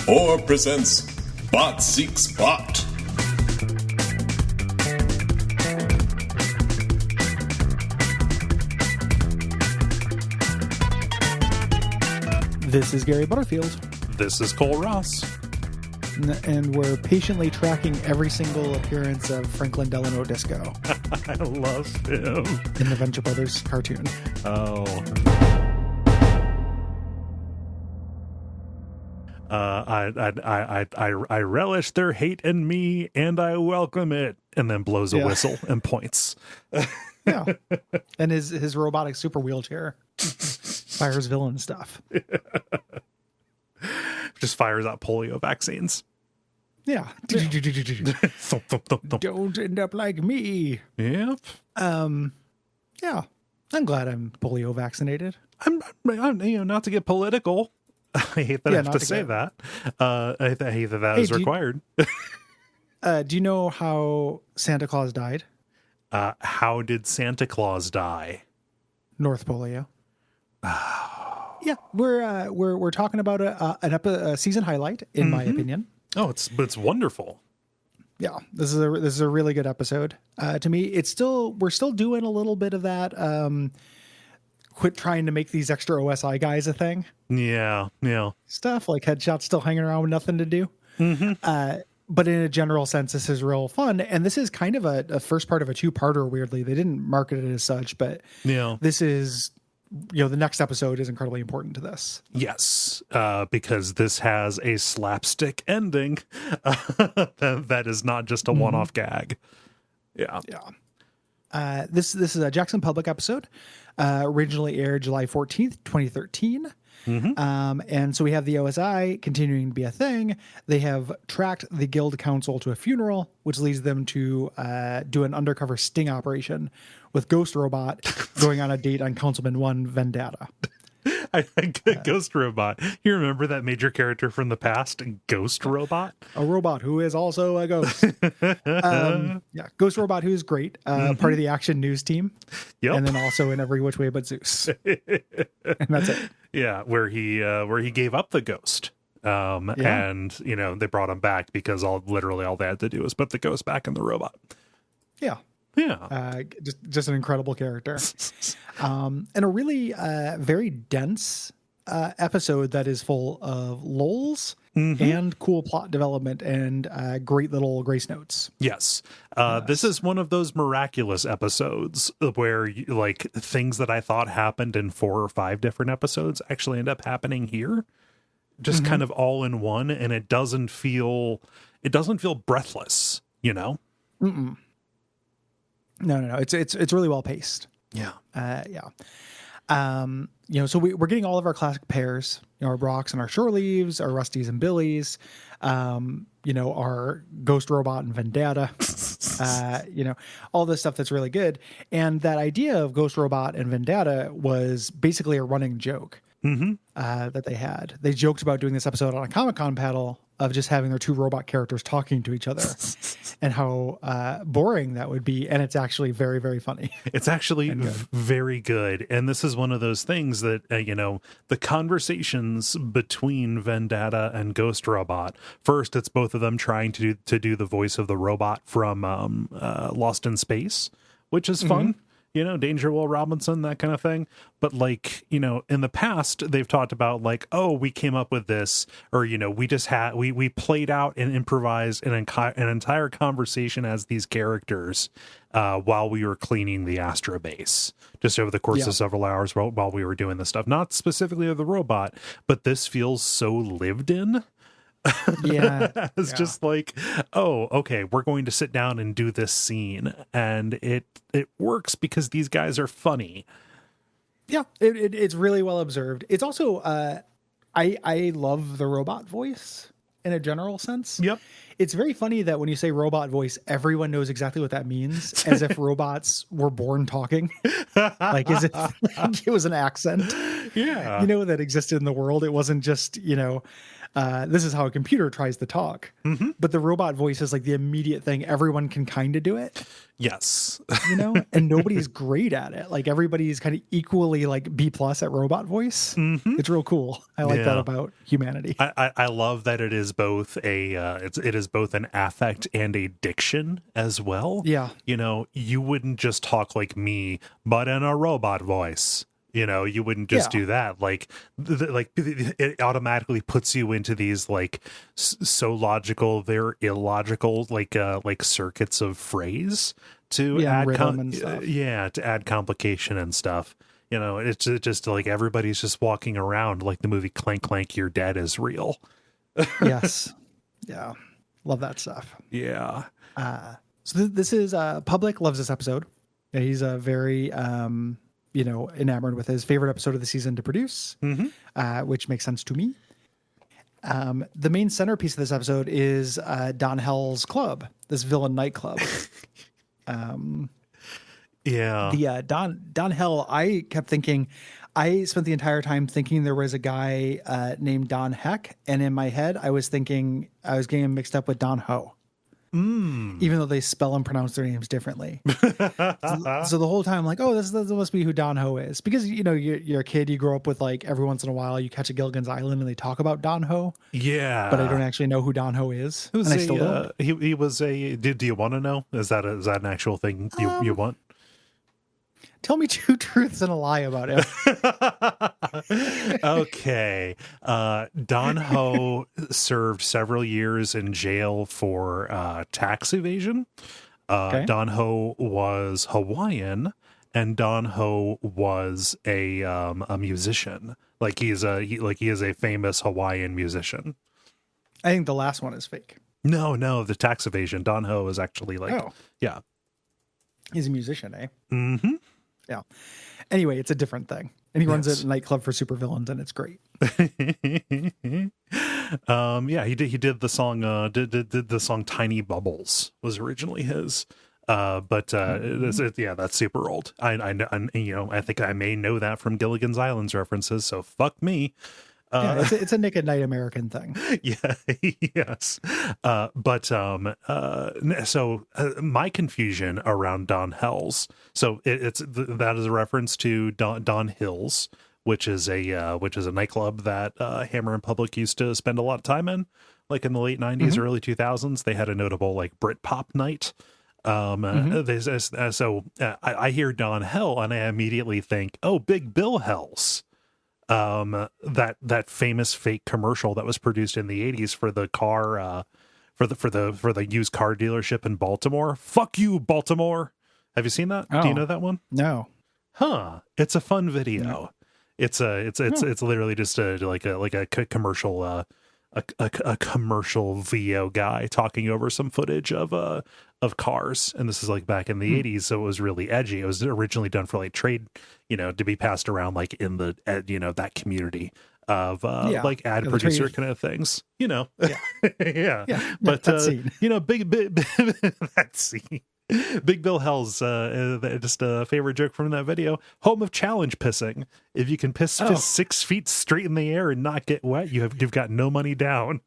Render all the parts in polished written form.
or presents Bot Seeks Bot. This is Gary Butterfield. This is Cole Ross. And we're patiently tracking every single appearance of Franklin Delano Disco. I love him. In the Venture Brothers cartoon. Oh. I relish their hate in me, and I welcome it. And then blows a whistle and points. Yeah. And his robotic super wheelchair fires villain stuff. Just fires out polio vaccines. Yeah. Don't end up like me. Yep. Yeah. I'm glad I'm polio vaccinated. I'm not to get political. I hate that I have to say that. I hate that is required. Do you know how Santa Claus died? How did Santa Claus die? North Polio. Yeah, we're talking about a season highlight, in my opinion. Oh, it's wonderful. Yeah, this is a really good episode. To me, we're still doing a little bit of that. Quit trying to make these extra OSI guys a thing. Yeah. Stuff like Headshot's still hanging around with nothing to do. Mm-hmm. But in a general sense, this is real fun. And this is kind of a first part of a two-parter, weirdly. They didn't market it as such, but this is, the next episode is incredibly important to this. Yes, because this has a slapstick ending that is not just a one-off gag. Yeah. This is a Jackson Public episode, originally aired July 14th, 2013. And so we have the OSI continuing to be a thing. They have tracked the guild council to a funeral, which leads them to do an undercover sting operation with Ghost Robot going on a date on Councilman 1 Vendata. Ghost Robot. You remember that major character from the past, Ghost Robot? A robot who is also a ghost. Ghost Robot, who is great. Part of the Action News team. Yep. And then also in Every Which Way But Zeus. And that's it. Yeah, where he gave up the ghost. And they brought him back because literally all they had to do was put the ghost back in the robot. Yeah. Yeah. Just an incredible character. And a really very dense episode that is full of lulls and cool plot development and great little grace notes. Yes. This is one of those miraculous episodes where things that I thought happened in 4 or 5 different episodes actually end up happening here. Just kind of all in one, and it doesn't feel breathless, Mm-mm. No. It's really well paced. Yeah. So we're getting all of our classic pairs, our Brocks and our Shore Leaves, our Rusties and Billies, our Ghost Robot and Vendata, all this stuff that's really good. And that idea of Ghost Robot and Vendata was basically a running joke that they had. They joked about doing this episode on a Comic-Con panel of just having their 2 robot characters talking to each other and how boring that would be. And it's actually very, very funny. It's actually very good. And this is one of those things that, the conversations between Vendata and Ghost Robot, first, it's both of them trying to do the voice of the robot from Lost in Space, which is fun. Danger Will Robinson, that kind of thing. But in the past, they've talked about we came up with this, or, we played out and improvised an entire conversation as these characters while we were cleaning the Astra base, just over the course of several hours while we were doing this stuff. Not specifically of the robot, but this feels so lived in. It's just okay, we're going to sit down and do this scene, and it works because these guys are funny. It's really well observed. It's also I love the robot voice in a general sense. It's very funny that when you say robot voice, everyone knows exactly what that means, as if robots were born talking. As if it was an accent, that existed in the world. It wasn't just, this is how a computer tries to talk. But the robot voice is like the immediate thing. Everyone can kind of do it. Yes. And nobody's great at it. Like everybody's kind of equally like B+ at robot voice. It's real cool. I like that about humanity. I love that it is both it is both an affect and a diction as well. Yeah. You wouldn't just talk like me, but in a robot voice. You wouldn't just do that. Like, it automatically puts you into these like so logical, they're illogical, like circuits of phrase to add to add complication and stuff. It's just like everybody's just walking around like the movie Clank Clank, You're Dead is real. Yes. Yeah. Love that stuff. Yeah. So this is Public loves this episode. He's a very enamored with his favorite episode of the season to produce, which makes sense to me. The main centerpiece of this episode is Don Hell's club, this villain nightclub. The Don Hell, I kept thinking, I spent the entire time thinking there was a guy named Don Heck, and in my head I was getting him mixed up with Don Ho. Even though they spell and pronounce their names differently. So the whole time I'm like, oh, this must be who Don Ho is. Because, you're a kid, you grow up with like every once in a while you catch a Gilligan's Island and they talk about Don Ho. Yeah. But I don't actually know who Don Ho is. And I still don't. He was do you want to know? Is that an actual thing you want? Tell me 2 truths and a lie about him. Okay. Don Ho served several years in jail for tax evasion. Don Ho was Hawaiian, and Don Ho was a musician. Like he is a famous Hawaiian musician. I think the last one is fake. No, the tax evasion. Don Ho is actually yeah. He's a musician, eh? Mm-hmm. Yeah. Anyway, it's a different thing. And he runs a nightclub for supervillains, and it's great. He did the song did the song Tiny Bubbles was originally his. But that's super old. I think I may know that from Gilligan's Island's references, so fuck me. It's a Nick at Night American thing. Yeah, yes. So my confusion around Don Hell's, so that is a reference to Don Hills, which is a nightclub that Hammer and Public used to spend a lot of time in, like in the late 90s, early 2000s. They had a notable like Britpop night. I hear Don Hell and I immediately think, oh, Big Bill Hells. That famous fake commercial that was produced in the 80s for the car for the used car dealership in Baltimore. Fuck you, Baltimore. Have you seen that? Do you know that one? No. Huh. It's a fun video. It's literally just a commercial a commercial VO guy talking over some footage of cars, and this is like back in the 80s, so it was really edgy. It was originally done for like trade, to be passed around like in the that community of like ad producer kind of things, yeah. But that scene. big that scene. Big Bill Hell's just a favorite joke from that video. Home of challenge pissing. If you can piss 6 feet straight in the air and not get wet, you've got no money down.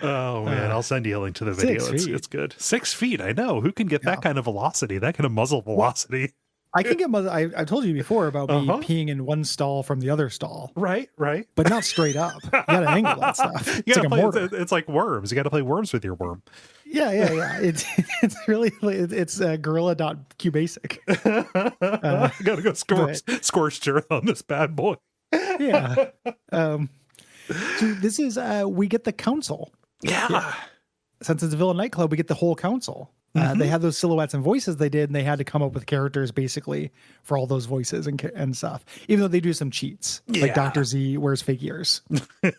Oh man, I'll send you a link to the video. It's good. 6 feet. I know. Who can get that kind of velocity? That kind of muzzle velocity. I can get I told you before about me peeing in one stall from the other stall. Right. But not straight up. You gotta angle that stuff. It's like worms. You gotta play worms with your worm. Yeah. It's really gorilla.qbasic. Gotta go scorched earth on this bad boy. Yeah. So this is we get the council. Yeah. Since it's a villain nightclub, we get the whole council. They had those silhouettes and voices they did, and they had to come up with characters basically for all those voices and stuff. Even though they do some cheats, like Dr. Z wears fake ears.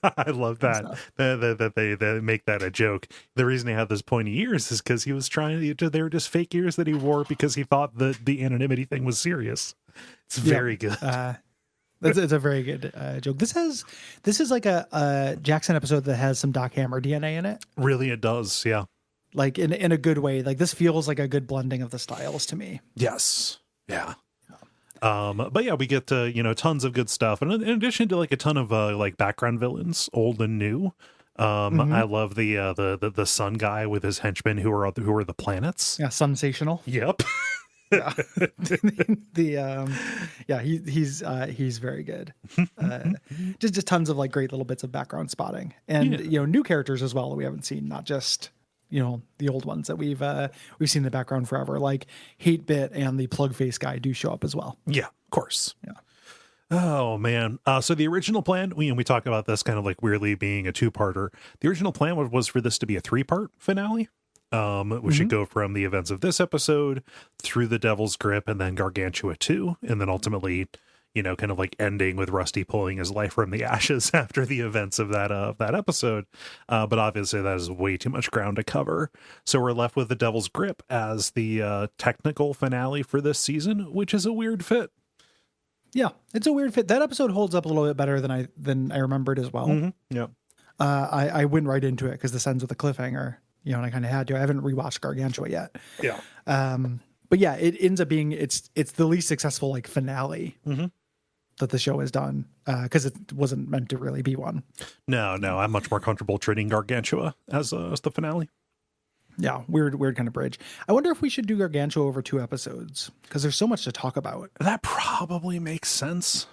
I love that. They make that a joke. The reason he had those pointy ears is because he was they were just fake ears that he wore because he thought that the anonymity thing was serious. It's very good. It's a very good joke. This is like a Jackson episode that has some Doc Hammer DNA in it. Really, it does. Yeah. Like in a good way. Like this feels like a good blending of the styles to me. Yes. Yeah. But yeah, we get tons of good stuff, and in addition to like a ton of like background villains, old and new. I love the sun guy with his henchmen who are the planets. Yeah, sensational. Yep. Yeah. He's very good. Just tons of like great little bits of background spotting, and new characters as well that we haven't seen, not just the old ones that we've seen in the background forever, like Hate Bit and the plug face guy do show up as well. Yeah, of course. Yeah. Oh man. So the original plan, we talk about this kind of like weirdly being a two-parter. The original plan was for this to be a 3-part finale. We should go from the events of this episode through the Devil's Grip and then Gargantua 2, and then ultimately, kind of like ending with Rusty pulling his life from the ashes after the events of that episode. But obviously that is way too much ground to cover. So we're left with the Devil's Grip as the technical finale for this season, which is a weird fit. Yeah, it's a weird fit. That episode holds up a little bit better than I remembered as well. Yeah. I went right into it because this ends with a cliffhanger. And I kind of had to. I haven't rewatched Gargantua yet. Yeah. But yeah, it ends up being it's the least successful like finale that the show has done because it wasn't meant to really be one. No, I'm much more comfortable treating Gargantua as the finale. Yeah, weird kind of bridge. I wonder if we should do Gargantua over 2 episodes because there's so much to talk about. That probably makes sense.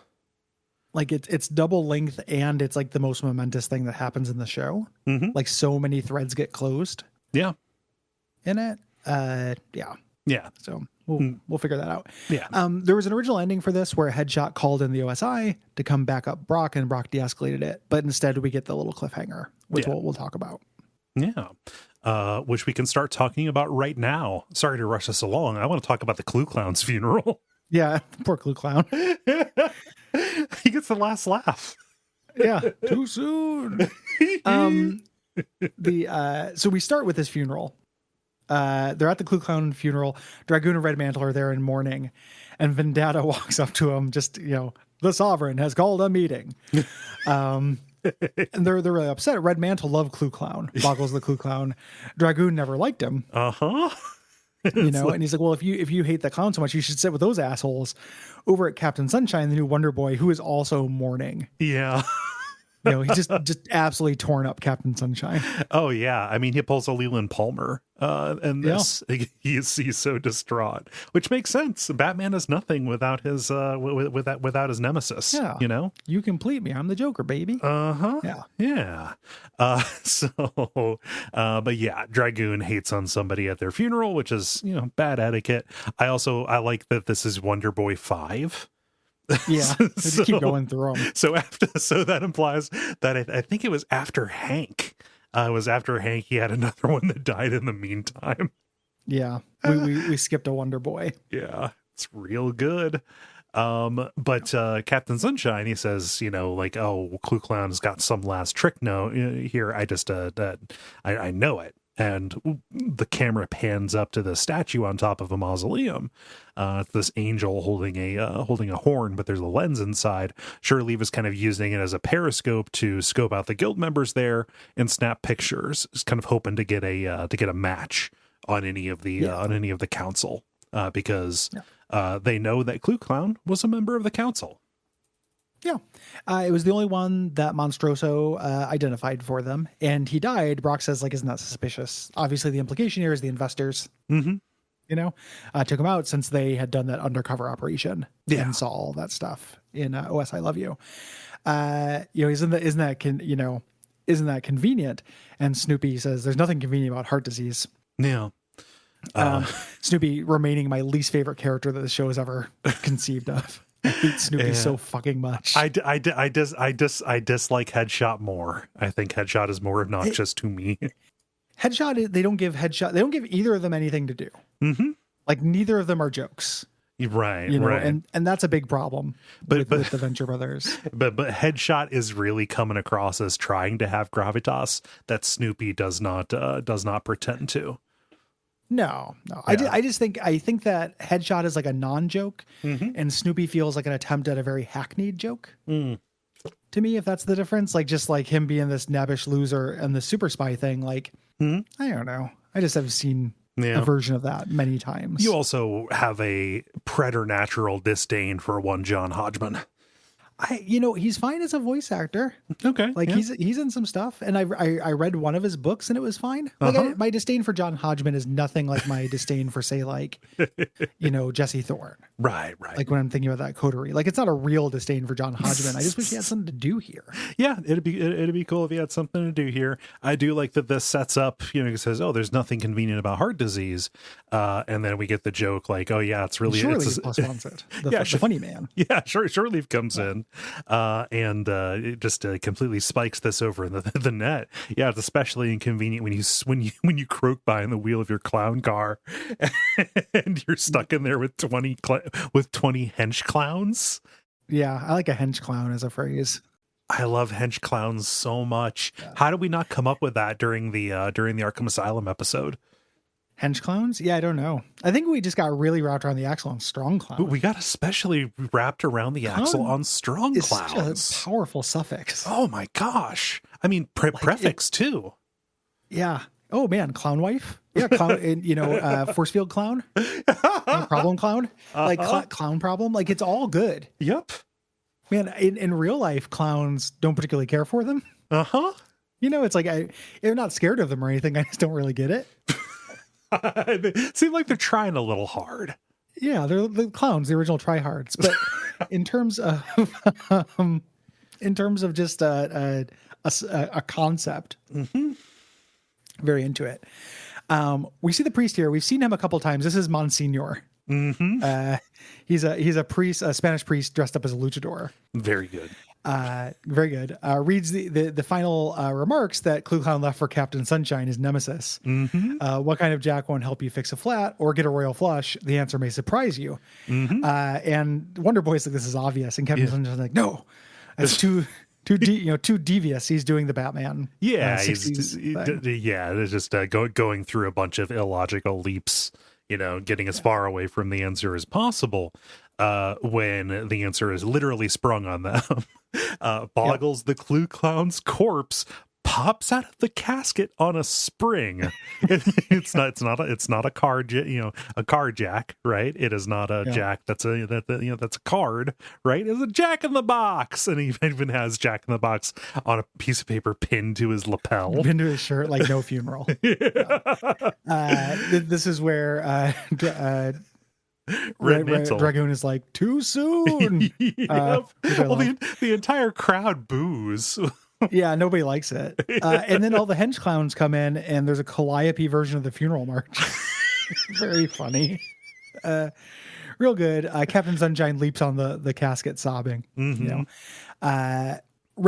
Like it's double length and it's like the most momentous thing that happens in the show. Like so many threads get closed. Yeah. In it. Yeah. So we'll figure that out. Yeah. There was an original ending for this where Headshot called in the OSI to come back up Brock, and Brock de-escalated it. But instead we get the little cliffhanger, which we'll talk about. Yeah. Which we can start talking about right now. Sorry to rush us along. I want to talk about the Clue Clown's funeral. Yeah. Poor Clue Clown. He gets the last laugh. Yeah. Too soon. So we start with this funeral. They're at the Clue Clown funeral. Dragoon and Red Mantle are there in mourning, and Vendata walks up to him. Just the Sovereign has called a meeting. And they're really upset. Red Mantle loved Clue Clown. Boggles the Clue Clown. Dragoon never liked him. And he's like, well, if you hate the clown so much, you should sit with those assholes over at Captain Sunshine, the new Wonder Boy, who is also mourning. Yeah. He's just absolutely torn up Captain Sunshine. Oh yeah. I mean, he pulls a Leland Palmer, and this he's so distraught, which makes sense. Batman is nothing without his without his nemesis. Yeah. You complete me. I'm the Joker, baby. Yeah. But yeah, Dragoon hates on somebody at their funeral, which is bad etiquette. I like that this is Wonder Boy 5. Yeah, just keep going through them. So that implies that I think it was after Hank. He had another one that died in the meantime. Yeah, we skipped a Wonder Boy. Yeah, it's real good. But Captain Sunshine, he says, Clue Clown's got some last trick. No, here I just I know it. And the camera pans up to the statue on top of a mausoleum. It's this angel holding a horn, but there's a lens inside. Shirley was kind of using it as a periscope to scope out the guild members there and snap pictures. Just kind of hoping to get a match on any of the council because they know that Clue Clown was a member of the council. Yeah. It was the only one that Monstroso identified for them, and he died. Brock says, isn't that suspicious? Obviously, the implication here is the investors, took him out since they had done that undercover operation and saw all that stuff in OS I Love You. Isn't that convenient? And Snoopy says, there's nothing convenient about heart disease. Yeah. Snoopy remaining my least favorite character that the show has ever conceived of. I hate Snoopy so fucking much. I dislike Headshot more. I think Headshot is more obnoxious to me. Headshot, they don't give either of them anything to do. Like neither of them are jokes. Right. And that's a big problem with the Venture Brothers. But Headshot is really coming across as trying to have gravitas that Snoopy does not pretend to. No. Yeah. I think that Headshot is like a non-joke, and Snoopy feels like an attempt at a very hackneyed joke. To me, if that's the difference, just like him being this nabbish loser and the super spy thing, I don't know. I just have seen a version of that many times. You also have a preternatural disdain for one John Hodgman. He's fine as a voice actor. Okay. Like he's in some stuff, and I read one of his books and it was fine. Like my disdain for John Hodgman is nothing like my disdain for, say, like, Jesse Thorne. Right. Like when I'm thinking about that coterie, like it's not a real disdain for John Hodgman. I just wish he had something to do here. Yeah, it'd be cool if he had something to do here. I do like that this sets up, it says, oh, there's nothing convenient about heart disease. And then we get the joke like, oh yeah, it's really, Shoreleaf wants it. The funny man. Yeah, Shoreleaf comes in and it just completely spikes this over in the net. Yeah, it's especially inconvenient when you croak by in the wheel of your clown car and you're stuck in there with 20 hench clowns. Yeah, I like a hench clown as a phrase. I love hench clowns so much. Yeah. How did we not come up with that during the Arkham Asylum episode? Hench clowns? Yeah, I don't know. I think we just got really wrapped around the axle on strong clown. We got especially wrapped around the axle on strong clowns. Such a powerful suffix. Oh my gosh. I mean, prefix too. Yeah. Oh man, clown wife. Yeah, clown. Force field clown. Problem clown. Like clown problem. Like it's all good. Yep. Man, in real life, clowns don't particularly care for them. It's like they're not scared of them or anything. I just don't really get it. They seem like they're trying a little hard. Yeah, they're the clowns, the original tryhards. But in terms of just a concept, very into it. We see the priest here. We've seen him a couple times. This is Monsignor. He's a priest, a Spanish priest dressed up as a luchador. Very good. Very good. Reads the final remarks that Clue Clown left for Captain Sunshine, his nemesis. What kind of jack won't help you fix a flat or get a royal flush? The answer may surprise you. And Wonder Boy's like, this is obvious, and Captain Sunshine's like, no, that's too devious. He's doing the Batman. Yeah, they're just going through a bunch of illogical leaps. Getting as far away from the answer as possible. When the answer is literally sprung on them. Boggles the Clue Clown's corpse pops out of the casket on a spring. It's not a card, a card jack, right? It is not a jack. That's a card, right? It's a Jack in the Box, and he even has Jack in the Box on a piece of paper pinned to his lapel, pinned to his shirt, like no funeral. This is where Dragoon is like, too soon. Well, the entire crowd boos. Yeah, nobody likes it. And then all the hench clowns come in, and there's a Calliope version of the funeral march. Very funny. Real good. Captain Sunshine leaps on the casket sobbing. Red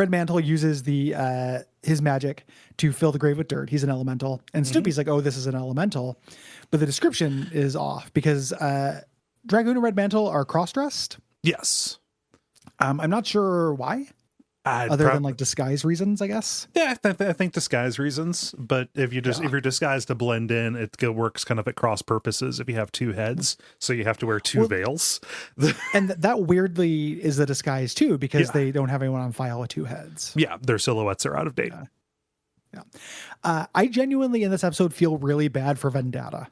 Mantle uses his magic to fill the grave with dirt. He's an elemental. And Snoopy's like, oh, this is an elemental. But the description is off because Dragoon and Red Mantle are cross-dressed. Yes. I'm not sure why. Other than like disguise reasons, I guess. Yeah, I think disguise reasons. But if you're disguised to blend in, it works kind of at cross purposes. If you have two heads, so you have to wear two veils. And that weirdly is a disguise too, because they don't have anyone on file with two heads. Yeah, their silhouettes are out of date. I genuinely in this episode feel really bad for Vendata.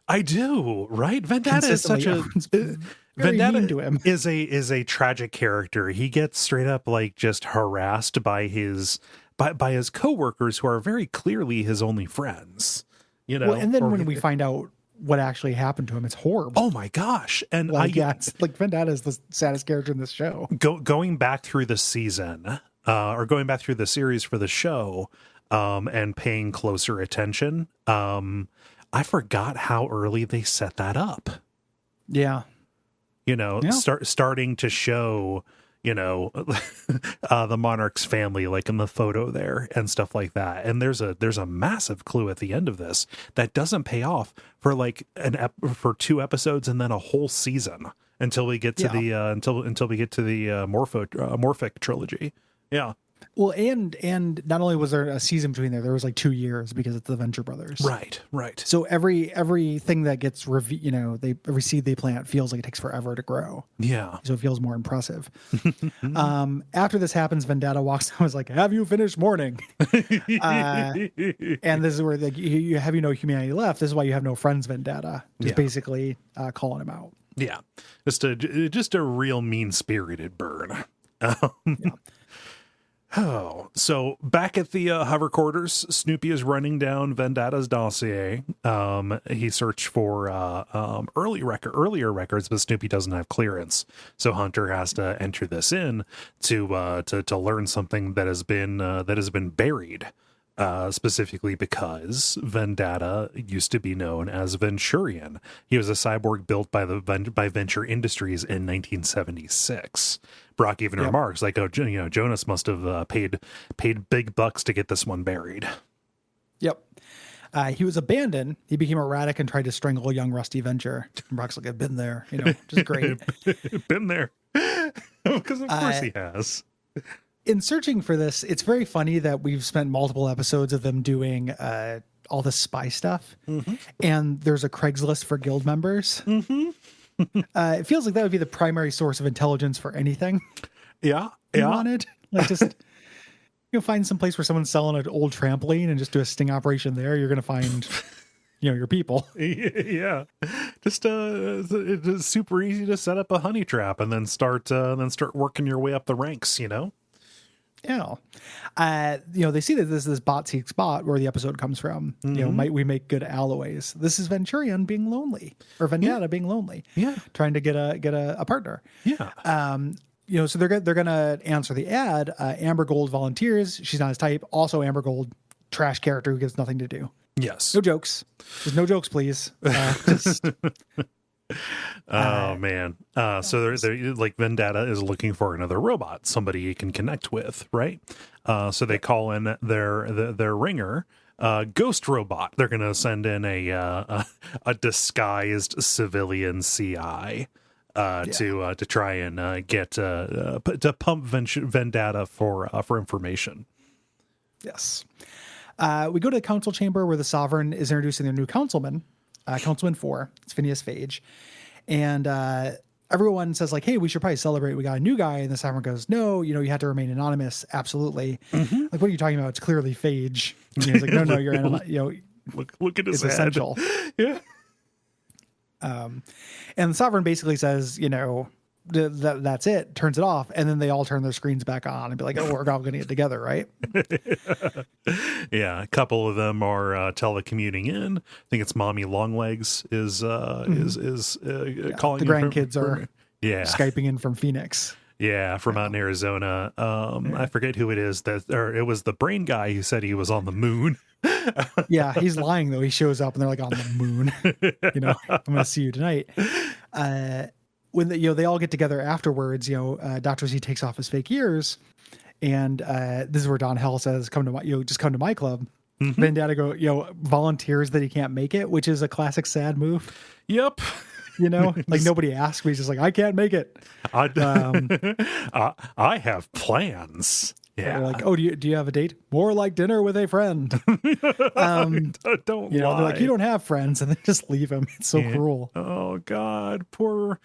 I do, right? Vendata is such a Vendata to him. is a tragic character. He gets straight up like just harassed by his coworkers who are very clearly his only friends. And then when we find out what actually happened to him, it's horrible. Oh my gosh! And it's like Vendata is the saddest character in this show. Going back through the season, or going back through the series for the show, and paying closer attention, I forgot how early they set that up. Yeah. Starting to show, the monarch's family, like in the photo there and stuff like that. And there's a massive clue at the end of this that doesn't pay off for like for 2 episodes and then a whole season until we get to the until we get to the Morphic trilogy. Yeah. Well, and not only was there a season between there was like 2 years because it's the Venture Brothers. Right. So everything that gets every seed they plant feels like it takes forever to grow. Yeah. So it feels more impressive. After this happens, Vendata walks down and is like, "Have you finished mourning?" And this is where like you have no humanity left. This is why you have no friends, Vendata. Just basically calling him out. Yeah. Just a real mean-spirited bird. Oh, so back at the hover quarters, Snoopy is running down Vendata's dossier. He searched for earlier records, but Snoopy doesn't have clearance, so Hunter has to enter this in to learn something that has been buried. Specifically because Vendata used to be known as Venturian. He was a cyborg built by Venture Industries in 1976. Brock even remarks, like, "Oh, Jonas must have paid big bucks to get this one buried." Yep. He was abandoned. He became erratic and tried to strangle young Rusty Venture. And Brock's like, "I've been there," just great. Been there. Because of course he has. In searching for this, it's very funny that we've spent multiple episodes of them doing all the spy stuff, and there's a Craigslist for guild members. It feels like that would be the primary source of intelligence for anything. Yeah, you wanted, like, just find some place where someone's selling an old trampoline and just do a sting operation there. You're going to find, your people. Yeah, just it's super easy to set up a honey trap and then start working your way up the ranks. Yeah. They see that this bot seeks bot where the episode comes from. Might we make good alloys? This is Venturian being lonely, or Vendata being lonely. Yeah. Trying to get a partner. Yeah. So they're gonna answer the ad. Amber Gold volunteers. She's not his type. Also, Amber Gold, trash character who gets nothing to do. Yes. No jokes. There's no jokes, please. Oh man. So they're like, Vendata is looking for another robot, somebody he can connect with, right? So they call in their ringer, Ghost Robot. They're going to send in a disguised civilian CI to try and get to pump Vendata for information. Yes. We go to the council chamber where the Sovereign is introducing their new councilman. Councilman 4, it's Phineas Phage. And everyone says, like, "Hey, we should probably celebrate. We got a new guy." And the Sovereign goes, "No, you have to remain anonymous." Absolutely. Like, what are you talking about? It's clearly Phage. And he's like, no, you're look at his it's head. essential. Yeah. And the Sovereign basically says, that's it, turns it off, and then they all turn their screens back on and be like, "Oh, we're all going to get together, right?" Yeah, a couple of them are telecommuting in. I think it's Mommy Longlegs is calling. The grandkids are Skyping in from Phoenix. Yeah, from out in Arizona. I forget who it is or it was the brain guy who said he was on the moon. Yeah, he's lying though. He shows up and they're like, "On the moon." I'm going to see you tonight. When they all get together afterwards, Dr. Z takes off his fake ears, and this is where Don Hell says, "Come to my, just come to my club." Vendata volunteers that he can't make it, which is a classic sad move. Yep. Like nobody asked me. He's just like, "I can't make it." I have plans. Yeah. They're like, "Oh, do you have a date?" "More like dinner with a friend." Don't lie. They're like, "You don't have friends," and then just leave him. It's so cruel. Oh God, poor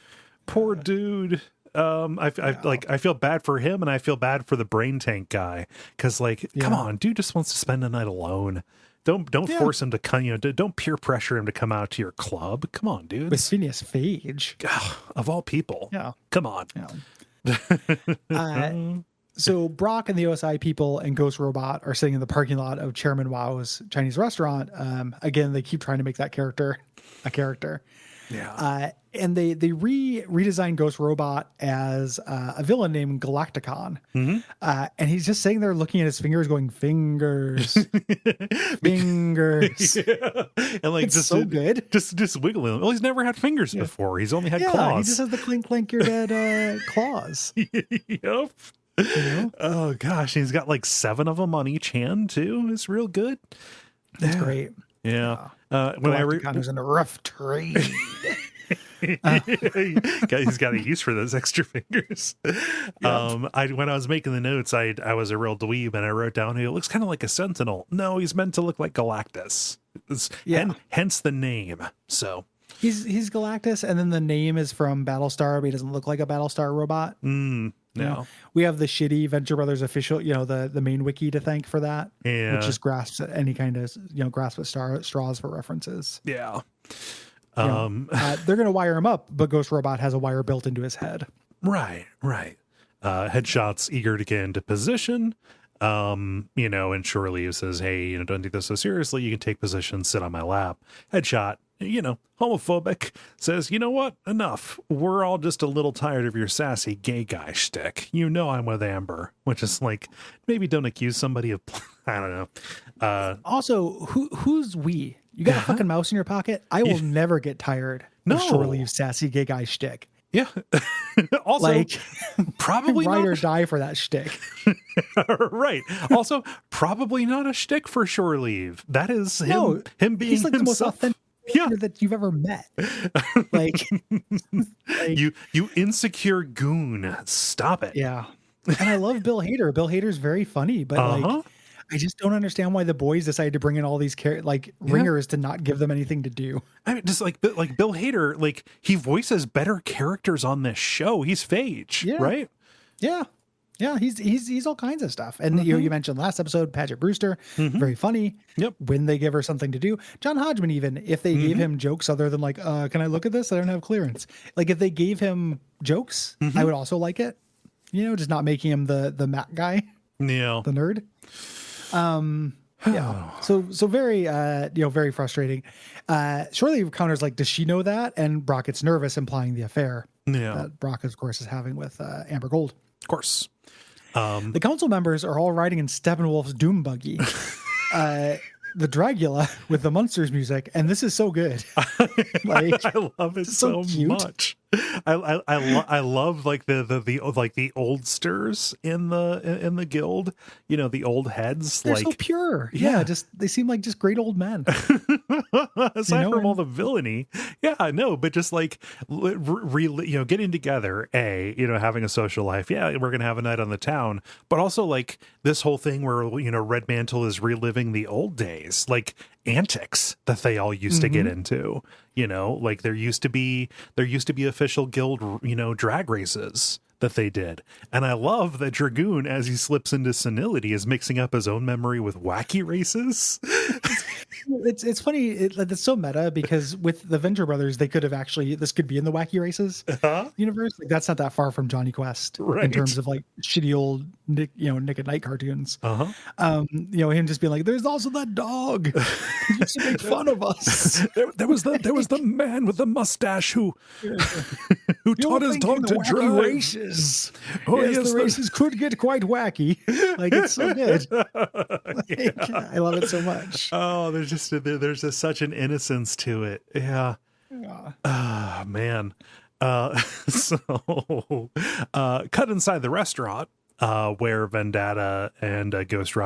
dude. I feel bad for him, and I feel bad for the brain tank guy, because come on, dude just wants to spend a night alone. Don't force him to come. Don't peer pressure him to come out to your club. Come on, dude. With Phineas Phage, of all people. Yeah, come on. Yeah. So Brock and the OSI people and Ghost Robot are sitting in the parking lot of Chairman Wao's Chinese restaurant. Again, they keep trying to make that character a character. Yeah. And they redesigned Ghost Robot as a villain named Galacticon. And he's just sitting there looking at his fingers going, "Fingers, fingers." Yeah. And it's so good. Just wiggling. Well, he's never had fingers before. He's only had claws. He just has the clink clink your dead claws. Yep. Oh gosh, he's got 7 of them on each hand too. It's real good. It's great. Yeah. When I was in a rough trade. He's got a use for those extra fingers. When I was making the notes, I was a real dweeb, and I wrote down, it looks kind of like a sentinel. No, he's meant to look like Galactus. Hence the name. So he's Galactus, and then the name is from Battlestar, but he doesn't look like a Battlestar robot. No. You know, we have the shitty Venture Brothers official, the main wiki to thank for that, which just grasps at any kind of, grasp at straws for references. Yeah. They're going to wire him up, but Ghost Robot has a wire built into his head. Right. Headshot's eager to get into position. And Shore Leave says, hey, don't take this so seriously. You can take position, sit on my lap. Headshot, homophobic, says, you know what? Enough. We're all just a little tired of your sassy gay guy shtick. I'm with Amber, which is like, maybe don't accuse somebody of, I don't know. Also, who's we? You got a fucking mouse in your pocket? I will never get tired of Shore Leave's sassy gay guy shtick. Yeah. Also, probably ride not or die for that shtick. Right. Also, probably not a shtick for Shore Leave. That is him being he's like himself. The most authentic that you've ever met. Like you insecure goon. Stop it. Yeah. And I love Bill Hader. Bill Hader's very funny, but I just don't understand why the boys decided to bring in all these ringers to not give them anything to do. I mean, just like Bill Hader, he voices better characters on this show. He's Phage, right? Yeah. Yeah, he's all kinds of stuff. And you mentioned last episode, Paget Brewster, very funny. Yep. When they give her something to do. John Hodgman, even if they gave him jokes other than can I look at this? I don't have clearance. Like if they gave him jokes, I would also like it. Just not making him the Mac guy. Yeah. The nerd. So very very frustrating. Shore Leave counters does she know that? And Brock gets nervous, implying the affair that Brock of course is having with Amber Gold. Of course. The council members are all riding in Steppenwolf's doom buggy. The Dragula with the Munsters music, and this is so good. I love it so much. I love the oldsters in the guild. The old heads. They're so pure. Yeah, they seem like just great old men. Aside from all the villainy, but just getting together. Having a social life. Yeah, we're gonna have a night on the town, but also this whole thing where Red Mantle is reliving the old days, antics that they all used to get into. There used to be official guild, drag races that they did. And I love that Dragoon, as he slips into senility, is mixing up his own memory with wacky races. It's funny. It's so meta because with the Venture Brothers, they could have this could be in the Wacky Races universe. That's not that far from Johnny Quest in terms of shitty old Nick at Night cartoons. Him just being there's also that dog who used to make fun of us. there was the man with the mustache who taught his dog to drive. Races. The races could get quite wacky. It's so good. I love it so much. Oh, there's just such an innocence to it. Yeah. Oh, man. So cut inside the restaurant where Vendata and Ghost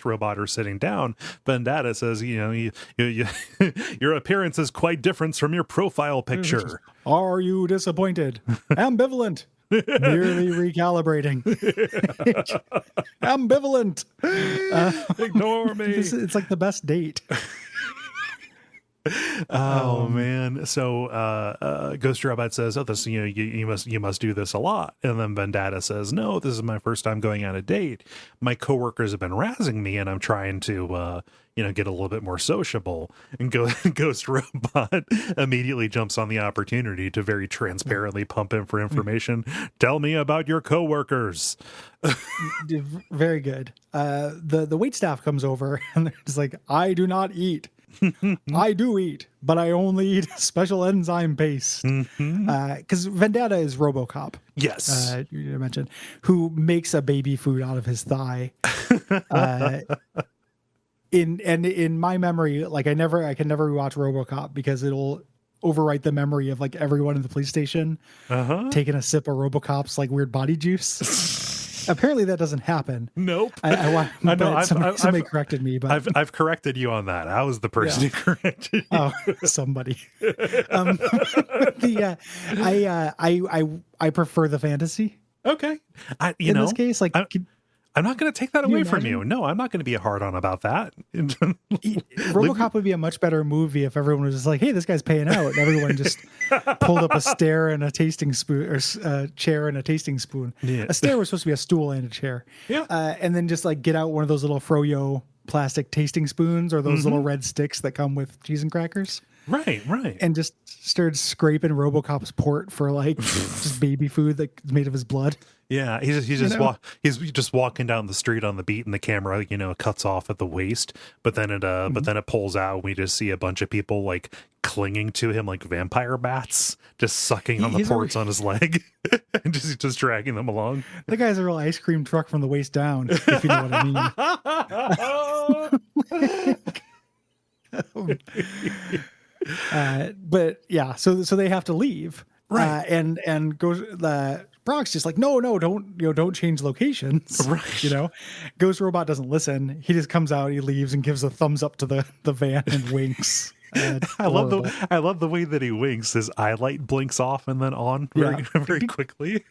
Robot are sitting down. Vendata says, your appearance is quite different from your profile picture. Are you disappointed? Ambivalent. Merely recalibrating. Ambivalent. Ignore me. It's like the best date. Oh man. So Ghost Robot says, this you must do this a lot. And then Vendata says, no, this is my first time going on a date. My coworkers have been razzing me and I'm trying to get a little bit more sociable. And Ghost Robot immediately jumps on the opportunity to very transparently pump in for information. Tell me about your coworkers. Very good. The waitstaff comes over and they're just I do not eat. I do eat, but I only eat special enzyme paste. Because Vendetta is RoboCop. Yes, you mentioned, who makes a baby food out of his thigh. In my memory, I can never rewatch RoboCop because it'll overwrite the memory of everyone in the police station taking a sip of RoboCop's weird body juice. Apparently that doesn't happen. Nope. I know somebody corrected me, but I've corrected you on that. I was the person who corrected you. Oh, somebody. I prefer the fantasy. Okay. In this case, like I'm not going to take that away from imagine? you. No, I'm not going to be hard on about that. RoboCop would be a much better movie if everyone was just like, "Hey, this guy's paying out," and everyone just pulled up a stair and a tasting spoon, or a chair and a tasting spoon. Yeah. A stair was supposed to be a stool and a chair. Yeah. And then just like get out one of those little froyo plastic tasting spoons or those little red sticks that come with cheese and crackers. Right. And just started scraping RoboCop's port for like just baby food that's made of his blood. Yeah, he's just walking down the street on the beat, and the camera, cuts off at the waist, but then it pulls out, and we just see a bunch of people like clinging to him like vampire bats, just sucking on the ports on his leg, and just dragging them along. The guy's a real ice cream truck from the waist down, if you know what I mean. But yeah, so they have to leave, right? And goes the Brock's just like, no, don't change locations, right? Ghost Robot doesn't listen. He just comes out, he leaves, and gives a thumbs up to the van and winks. I love the way that he winks. His eye light blinks off and then on very quickly.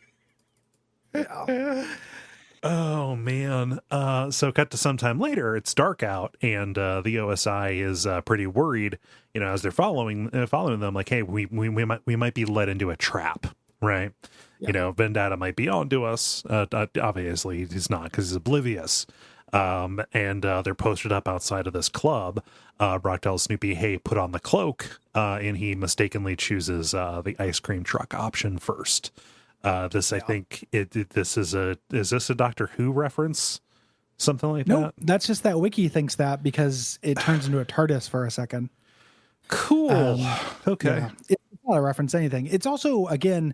Yeah. Oh man. So cut to sometime later, it's dark out, and the OSI is pretty worried, as they're following them, like, hey, we might be led into a trap, right? Yeah. Vendata might be onto us. Obviously he's not, because he's oblivious. And they're posted up outside of this club. Brock tells Snoopy, hey, put on the cloak, and he mistakenly chooses the ice cream truck option first. I think this is this a Doctor Who reference? Something like that? No, that's just that Wiki thinks that because it turns into a TARDIS for a second. Cool. Okay. Yeah. It's not a reference to anything. It's also, again,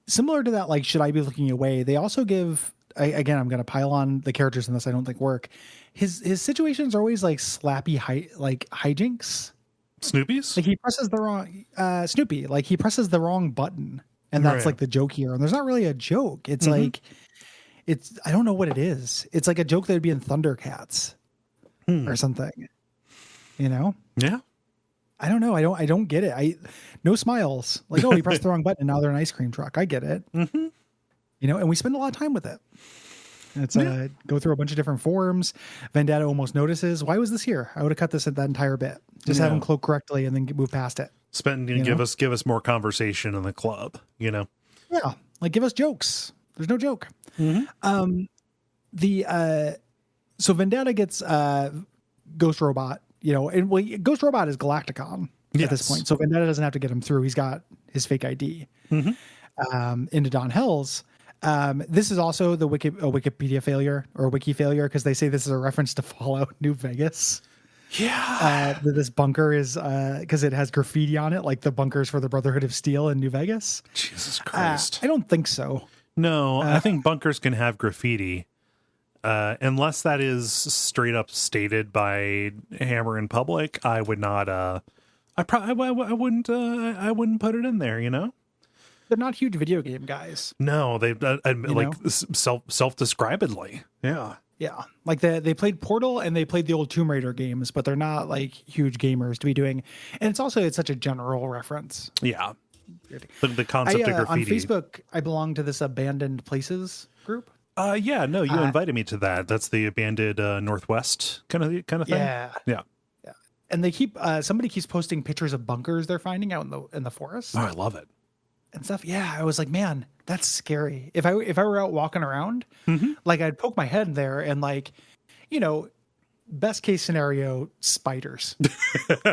similar to that, like, should I be looking away? They also give, again, I'm going to pile on the characters in this, I don't think work. His situations are always like slappy, hijinks. Snoopy's? Like he presses the wrong, Snoopy, like he presses the wrong button. And that's like the joke here. And there's not really a joke. It's like, I don't know what it is. It's like a joke that would be in Thundercats or something, Yeah. I don't know. I don't get it. No smiles. Like, oh, he pressed the wrong button and now they're an ice cream truck. I get it. And we spend a lot of time with it. It's go through a bunch of different forms. Vendata almost notices, why was this here? I would have cut this at that entire bit. Just have him cloak correctly and then move past it. Give us more conversation in the club, Yeah. Like give us jokes. There's no joke. So Vendata gets Ghost Robot, and Ghost Robot is Galacticon at this point. So Vendata doesn't have to get him through. He's got his fake ID into Don Hells. This is also the Wikipedia failure or wiki failure, because they say this is a reference to Fallout New Vegas. Yeah. This bunker is because it has graffiti on it, like the bunkers for the Brotherhood of Steel in New Vegas. Jesus Christ. I don't think so. No, I think bunkers can have graffiti. Unless that is straight up stated by Hammer in public, I would not I wouldn't put it in there, They're not huge video game guys. No, they self-describedly. Yeah. Yeah, like they played Portal and they played the old Tomb Raider games, but they're not like huge gamers to be doing. And it's such a general reference. Yeah, the concept of graffiti. On Facebook, I belong to this Abandoned Places group. You invited me to that. That's the abandoned Northwest kind of thing. Yeah. And they keep somebody keeps posting pictures of bunkers they're finding out in the forest. Oh, I love it. And stuff. Yeah, I was like, man, that's scary. If I were out walking around, like I'd poke my head in there and like, best case scenario, spiders,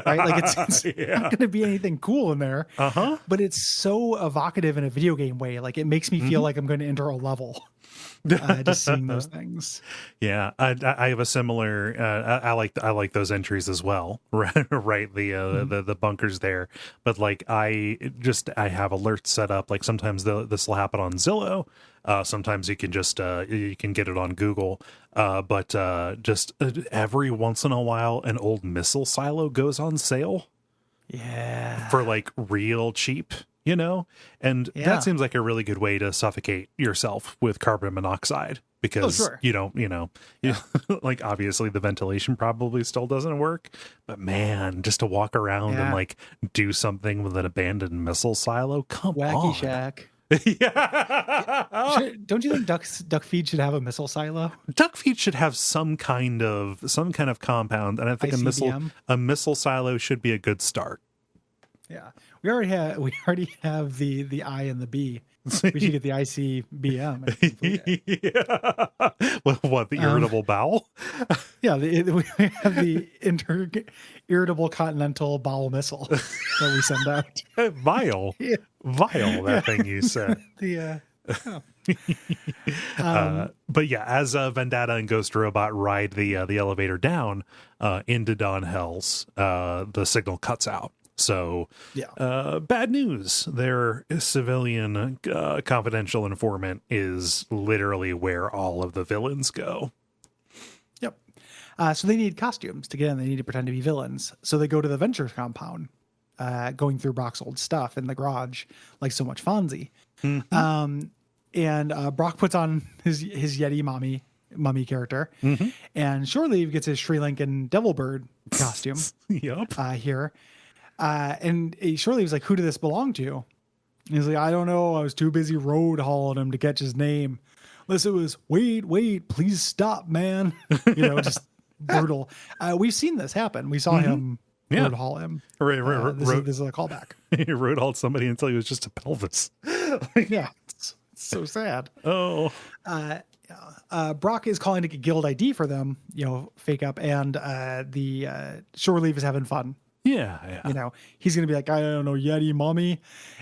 right? Like it's not going to be anything cool in there, but it's so evocative in a video game way. Like it makes me feel like I'm going to enter a level. Just seeing those things. Yeah, I have a similar. I like those entries as well. Right, the bunkers there. But like I have alerts set up. Like sometimes this will happen on Zillow. Sometimes you can just you can get it on Google. But just every once in a while, an old missile silo goes on sale. Yeah, for like real cheap. you know? And Yeah. that seems like a really good way to suffocate yourself with carbon monoxide, because sure. like obviously the ventilation probably still doesn't work, but man, just to walk around and like do something with an abandoned missile silo, come Wacky on. Shack. Yeah. Don't you think Duckfeed should have a missile silo? Duckfeed should have some kind of compound, and I think ICBM? a missile silo should be a good start. Yeah, we already have the I and the B. We should get the ICBM. Yeah. What, the irritable bowel? Yeah, we have the irritable continental bowel missile that we send out. Vile. Yeah. Vile, that thing you said. But yeah, as Vendata and Ghost Robot ride the elevator down into Don Hell's, the signal cuts out. So, bad news. Their civilian confidential informant is literally where all of the villains go. Yep. So they need costumes to get in. They need to pretend to be villains. So they go to the Ventures compound, going through Brock's old stuff in the garage, like so much Fonzie. Mm-hmm. And Brock puts on his Yeti mummy character, and Shore Leave gets his Sri Lankan devil bird costume. Yep. Here. And Shore Leave's like, who did this belong to? And he's like, I don't know. I was too busy road hauling him to catch his name. Unless it was, wait, please stop, man. Just brutal. We've seen this happen. We saw him road haul him. This is a callback. He road hauled somebody until he was just a pelvis. Yeah. It's so sad. Oh. Brock is calling to get guild ID for them, fake up, and the Shore Leave is having fun. Yeah. He's going to be like, I don't know, Yeti mommy.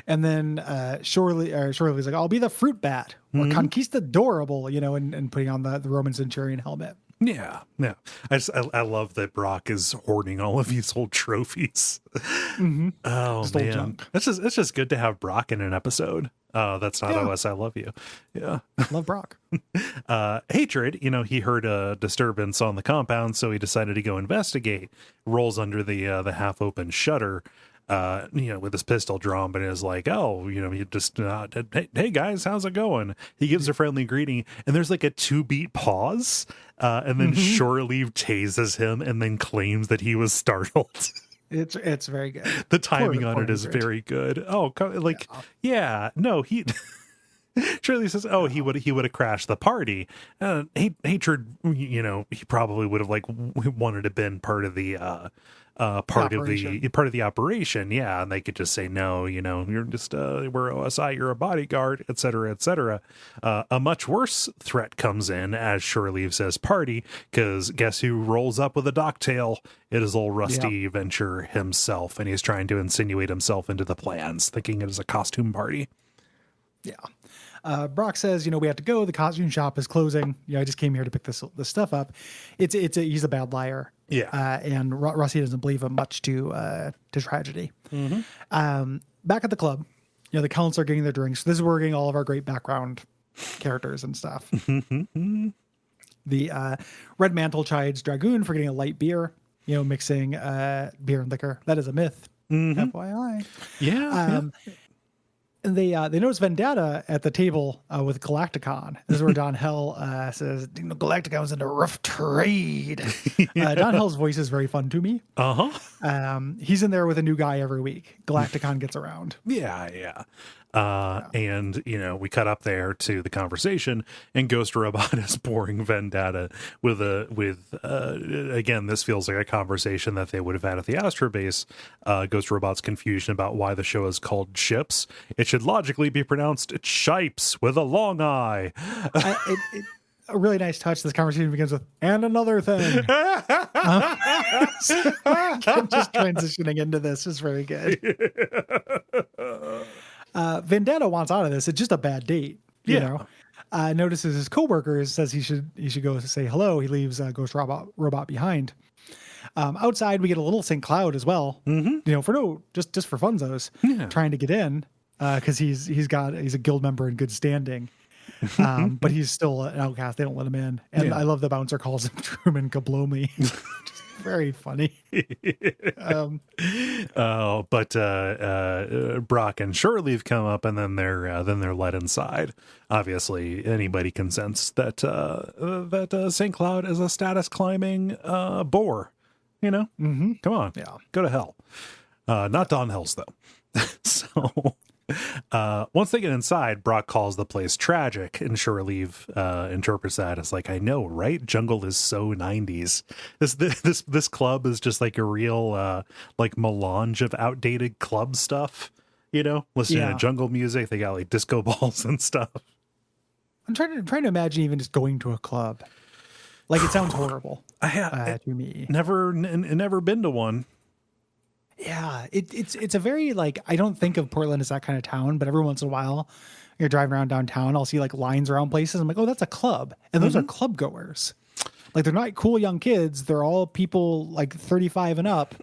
And then Shore Leave's like, I'll be the fruit bat or conquistadorable, and putting on the Roman centurion helmet. Yeah. I love that Brock is hoarding all of these old trophies. Mm-hmm. Oh, just man. It's just good to have Brock in an episode. That's not OS. I love you. Yeah. Love Brock. Hatred, he heard a disturbance on the compound, so he decided to go investigate. Rolls under the half open shutter, with his pistol drawn, but is like, he just, hey guys, how's it going? He gives a friendly greeting, and there's like a 2-beat pause, and then Shore Leave tases him and then claims that he was startled. It's very good. The timing on it is very good. Oh, no, he Shirley says, he would have crashed the party. Hatred, he probably would have wanted to been part of the part of the operation. Yeah, and they could just say, no, you're just we're OSI, you're a bodyguard, etc., etc. A much worse threat comes in as Shore Leave says party, because guess who rolls up with a docktail? It is old Rusty Venture himself, and he's trying to insinuate himself into the plans, thinking it is a costume party. Yeah. Brock says, we have to go. The costume shop is closing. I just came here to pick this stuff up. He's a bad liar. Yeah. And Rusty doesn't believe him, much to tragedy. Back at the club, the counts are getting their drinks. This is where we're getting all of our great background characters and stuff. The Red Mantle chides Dragoon for getting a light beer, mixing beer and liquor. That is a myth. FYI. Yeah. And they notice Vendata at the table with Galacticon. This is where Don Hell says, Galacticon's in a rough trade. Don Hell's voice is very fun to me. He's in there with a new guy every week. Galacticon gets around. Yeah. And we cut up there to the conversation, and Ghost Robot is pouring Vendata with again, this feels like a conversation that they would have had at the Astro Base. Ghost Robot's confusion about why the show is called Ships. It should logically be pronounced Shipes with a long I. A really nice touch. This conversation begins with, and another thing. Just transitioning into this is very good. Vendetta wants out of this. It's just a bad date. Notices his coworkers, says he should go say hello. He leaves Ghost Robot behind. Outside, we get a little St. Cloud as well. Just for funzos, trying to get in because he's a guild member in good standing. But he's still an outcast. They don't let him in. And I love the bouncer calls him Truman Kablomi. Very funny. But Brock and Shoreleave come up, and then they're led inside. Obviously, anybody can sense that St. Cloud is a status climbing bore. You know, come on, go to hell. Not Don Hills though. So. Once they get inside, Brock calls the place tragic, and Shoreleave interprets that as like, I know, right? Jungle is so 90s. This club is just like a real like melange of outdated club stuff, you know, listening to jungle music. They got like disco balls and stuff. I'm trying to imagine even just going to a club. Like, it sounds horrible to me. Never been to one. Yeah, it's a very, like, I don't think of Portland as that kind of town, but every once in a while you're driving around downtown, I'll see like lines around places. I'm like, oh, that's a club. And those are club goers. Like, they're not cool young kids. They're all people like 35 and up.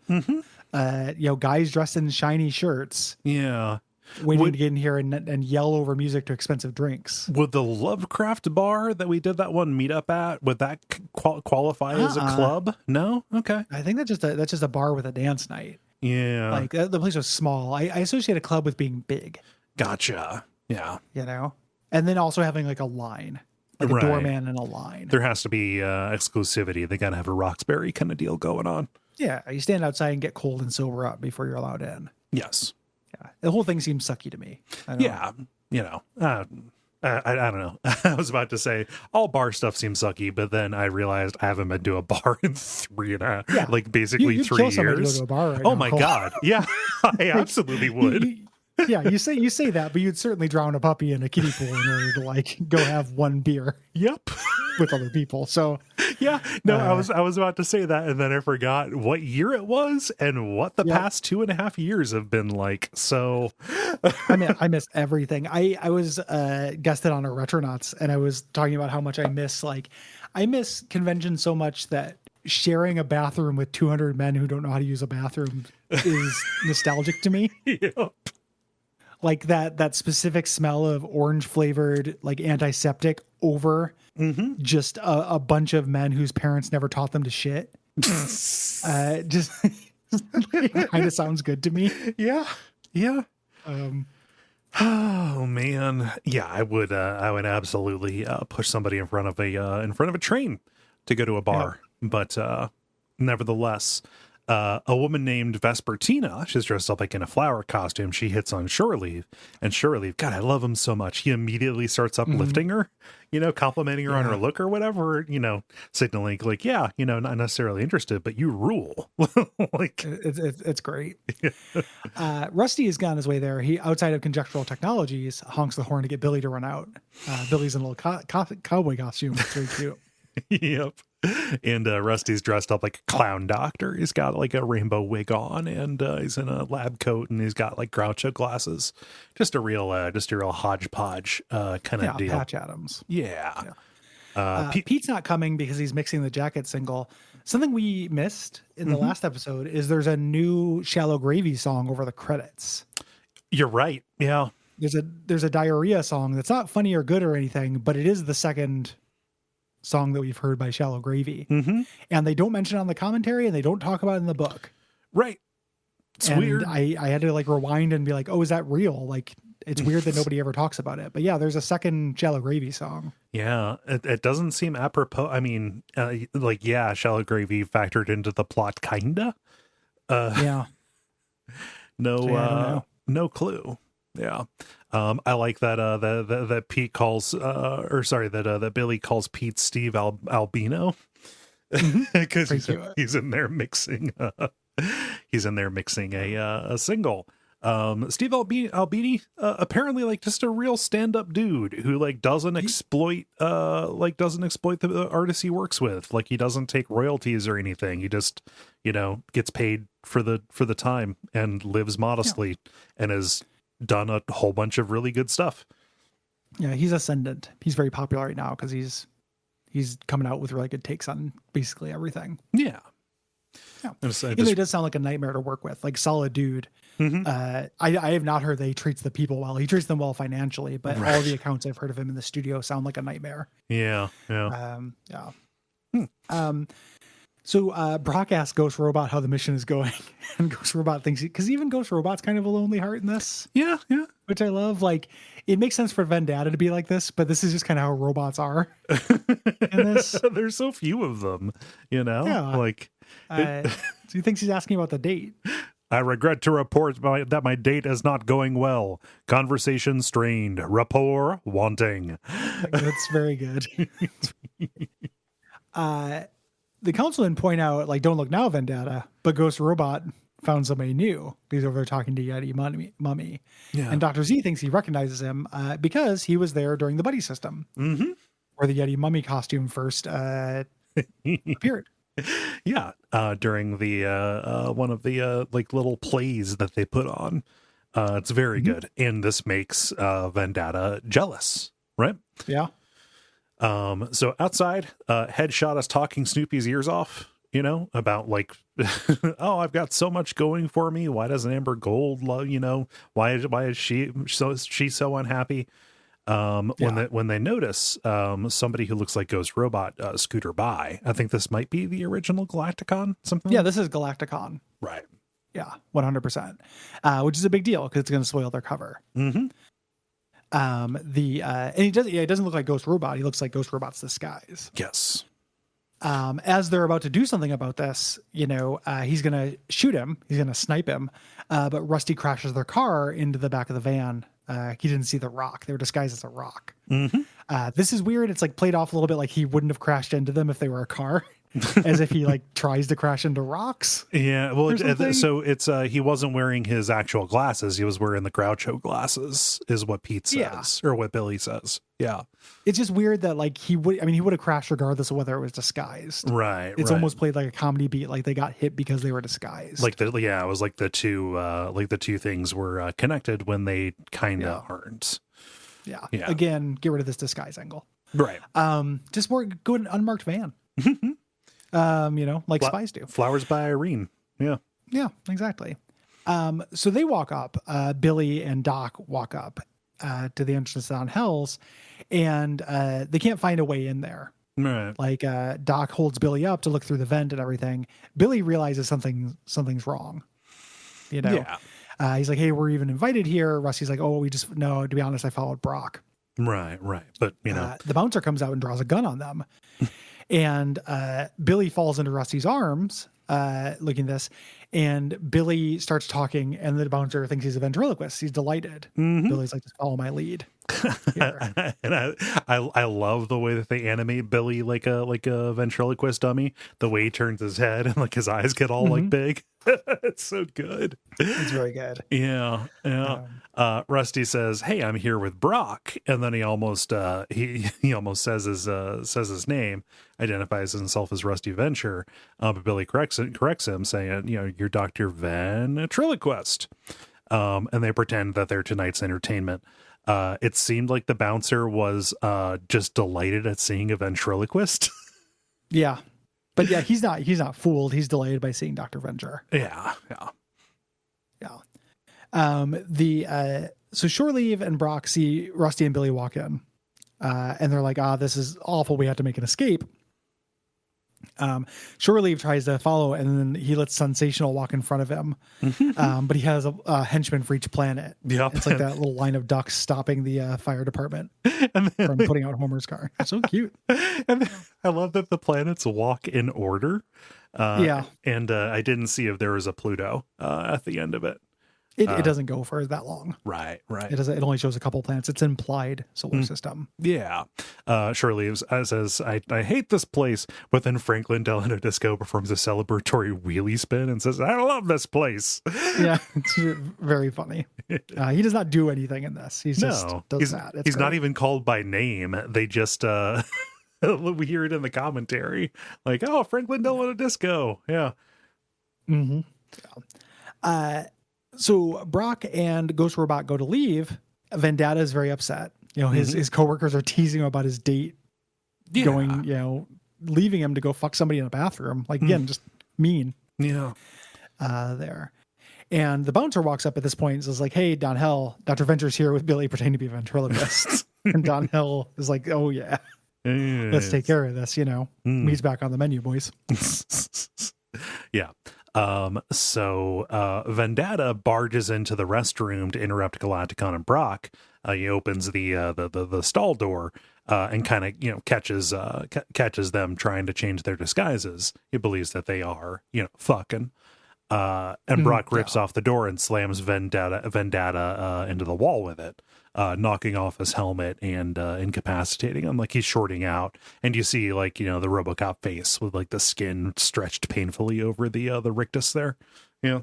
Guys dressed in shiny shirts. Yeah. Waiting to get in here and yell over music to expensive drinks. Would the Lovecraft bar that we did that one meetup at, would that qualify as a club? No? Okay. I think that's just a bar with a dance night. Yeah. Like, the place was small. I associate a club with being big. Gotcha. Yeah. You know? And then also having like a line. Like a doorman and a line. There has to be exclusivity. They got to have a Roxbury kind of deal going on. Yeah. You stand outside and get cold and sober up before you're allowed in. Yes. Yeah. The whole thing seems sucky to me. Yeah. You know, I don't know. I was about to say all bar stuff seems sucky, but then I realized I haven't been to a bar in 3.5, like basically 3 years. To go to a bar right oh now. My God. Yeah, I absolutely would. You say that, but you'd certainly drown a puppy in a kiddie pool in order to like go have one beer. Yep. With other people. So yeah, no, I was about to say that, and then I forgot what year it was and what the past 2.5 years have been like. So I miss everything. I was guested on a Retronauts, and I was talking about how much I miss convention so much that sharing a bathroom with 200 men who don't know how to use a bathroom is nostalgic to me. Yep. Like that specific smell of orange flavored like antiseptic over just a bunch of men whose parents never taught them to shit. Just kind of sounds good to me. Yeah. Oh man. Yeah, I would absolutely push somebody in front of a train to go to a bar. Yeah. But nevertheless, a woman named Vespertina, she's dressed up like in a flower costume. She hits on Shoreleave, and Shoreleave, God, I love him so much. He immediately starts uplifting her, complimenting her on her look or whatever, signaling like, not necessarily interested, but you rule. Like it's great. Rusty has gone his way there. He, outside of Conjectural Technologies, honks the horn to get Billy to run out. Billy's in a little cowboy costume. It's very cute. Yep. And Rusty's dressed up like a clown doctor. He's got like a rainbow wig on, and he's in a lab coat, and he's got like Groucho glasses. Just a real hodgepodge kind of deal. Patch Adams. Yeah. Pete's not coming because he's mixing the jacket single. Something we missed in the last episode is there's a new Shallow Gravy song over the credits. You're right. Yeah. There's a diarrhea song that's not funny or good or anything, but it is the second song that we've heard by Shallow Gravy. And they don't mention it on the commentary, and they don't talk about it in the book. Right. It's weird. I had to like rewind and be like, oh, is that real? Like, it's weird that nobody ever talks about it. But yeah, there's a second Shallow Gravy song. Yeah. It doesn't seem apropos. I mean, Shallow Gravy factored into the plot, kinda. Yeah. No clue. Yeah. I like that that Pete calls that Billy calls Pete Steve Albino, because he's in there mixing a single. Steve Albini, apparently like just a real stand-up dude who like doesn't exploit the artists he works with. Like, he doesn't take royalties or anything. He just gets paid for the time and lives modestly, and has done a whole bunch of really good stuff. Yeah, he's ascendant. He's very popular right now because he's coming out with really good takes on basically everything. Yeah. He does sound like a nightmare to work with, like solid dude. I have not heard that he treats the people well. He treats them well financially, but all the accounts I've heard of him in the studio sound like a nightmare. Yeah. So Brock asks Ghost Robot how the mission is going, and Ghost Robot thinks, because even Ghost Robot's kind of a lonely heart in this. Yeah, yeah. Which I love. Like, it makes sense for Vendata to be like this, but this is just kind of how robots are in this. There's so few of them, you know? Yeah. Like, So he thinks he's asking about the date. I regret to report that my date is not going well. Conversation strained. Rapport wanting. That's very good. The council then point out, like, don't look now, Vendata, but Ghost Robot found somebody new. He's over there talking to Yeti Mummy. Yeah. And Dr. Z thinks he recognizes him because he was there during the buddy system, where the Yeti Mummy costume first appeared. Yeah, during the one of the like little plays that they put on. It's very good. And this makes Vendata jealous, right? Yeah. So outside, Headshot is talking Snoopy's ears off, you know, about like, oh, I've got so much going for me. Why doesn't Amber Gold love, you know, why is she so unhappy? When they notice somebody who looks like Ghost Robot scooter by. I think this might be the original Galacticon, something. Yeah, this is Galacticon. Right. Yeah, 100%. Which is a big deal because it's going to spoil their cover. Mm-hmm. And he doesn't look like Ghost Robot. He looks like Ghost Robot's disguise. Yes. As they're about to do something about this, you know, he's going to shoot him. He's going to snipe him. But Rusty crashes their car into the back of the van. He didn't see the rock. They were disguised as a rock. This is weird. It's like played off a little bit like he wouldn't have crashed into them if they were a car. As if he like tries to crash into rocks. Yeah, well, so it's he wasn't wearing his actual glasses. He was wearing the Groucho glasses, is what Pete says, or what Billy says. Yeah, it's just weird that like he would have crashed regardless of whether it was disguised. Right. It's almost played like a comedy beat, like they got hit because they were disguised. Like it was like the two things were connected when they kind of aren't. Yeah. Again, get rid of this disguise angle. Right. Just more good unmarked van. You know, like spies do. Flowers by Irene. Yeah. Yeah, exactly. So they walk up, Billy and Doc walk up to the entrance on Hell's, and they can't find a way in there. Right. Like Doc holds Billy up to look through the vent and everything. Billy realizes something's wrong. You know? Yeah. He's like, hey, we're even invited here. Rusty's like, oh, no, to be honest, I followed Brock. Right. But, you know. The bouncer comes out and draws a gun on them. And Billy falls into Rusty's arms, looking at this, and Billy starts talking, and the bouncer thinks he's a ventriloquist. He's delighted. Billy's like, just follow my lead. And I love the way that they animate Billy like a ventriloquist dummy. The way he turns his head and like his eyes get all like big. It's so good. It's very good. Yeah. Rusty says, "Hey, I'm here with Brock," and then he almost he almost says his name, identifies himself as Rusty Venture, but Billy corrects him, saying, you know, you're Dr. Ventriloquist, and they pretend that they're tonight's entertainment. It seemed like the bouncer was just delighted at seeing a ventriloquist. Yeah. But yeah, he's not fooled. He's delighted by seeing Dr. Venture. Yeah. So Shore Leave and Brock see Rusty and Billy walk in, and they're like, this is awful. We have to make an escape. Shore Leave tries to follow, and then he lets Sensational walk in front of him. But he has a henchman for each planet. Yep. It's like that little line of ducks stopping the fire department from putting out Homer's car. It's so cute. And I love that the planets walk in order. And I didn't see if there was a Pluto at the end of it. It doesn't go for that long. Right. It only shows a couple planets. It's implied solar system. Yeah. Shore Leaves says, I hate this place. But then Franklin Delano Disco performs a celebratory wheelie spin and says, I love this place. Yeah, it's very funny. He does not do anything in this. He's just does that. He's not even called by name. They just we hear it in the commentary. Like, oh, Franklin Delano Disco. Yeah. So Brock and Ghost Robot go to leave. Vendata is very upset. You know, his coworkers are teasing him about his date going, you know, leaving him to go fuck somebody in a bathroom. Like, again, just mean. Yeah. There. And the bouncer walks up at this point and says, like, hey, Don Hell, Dr. Venture's here with Billy pretending to be a ventriloquist. And Don Hell is like, oh, yeah. Let's take care of this, you know. Meat's back on the menu, boys. Yeah. So Vendata barges into the restroom to interrupt Galacticon and Brock. He opens the stall door and kind of catches them trying to change their disguises. He believes that they are fucking. And Brock rips off the door and slams Vendata into the wall with it, knocking off his helmet and incapacitating him, like he's shorting out. And you see, like, the RoboCop face with like the skin stretched painfully over the rictus there. Yeah.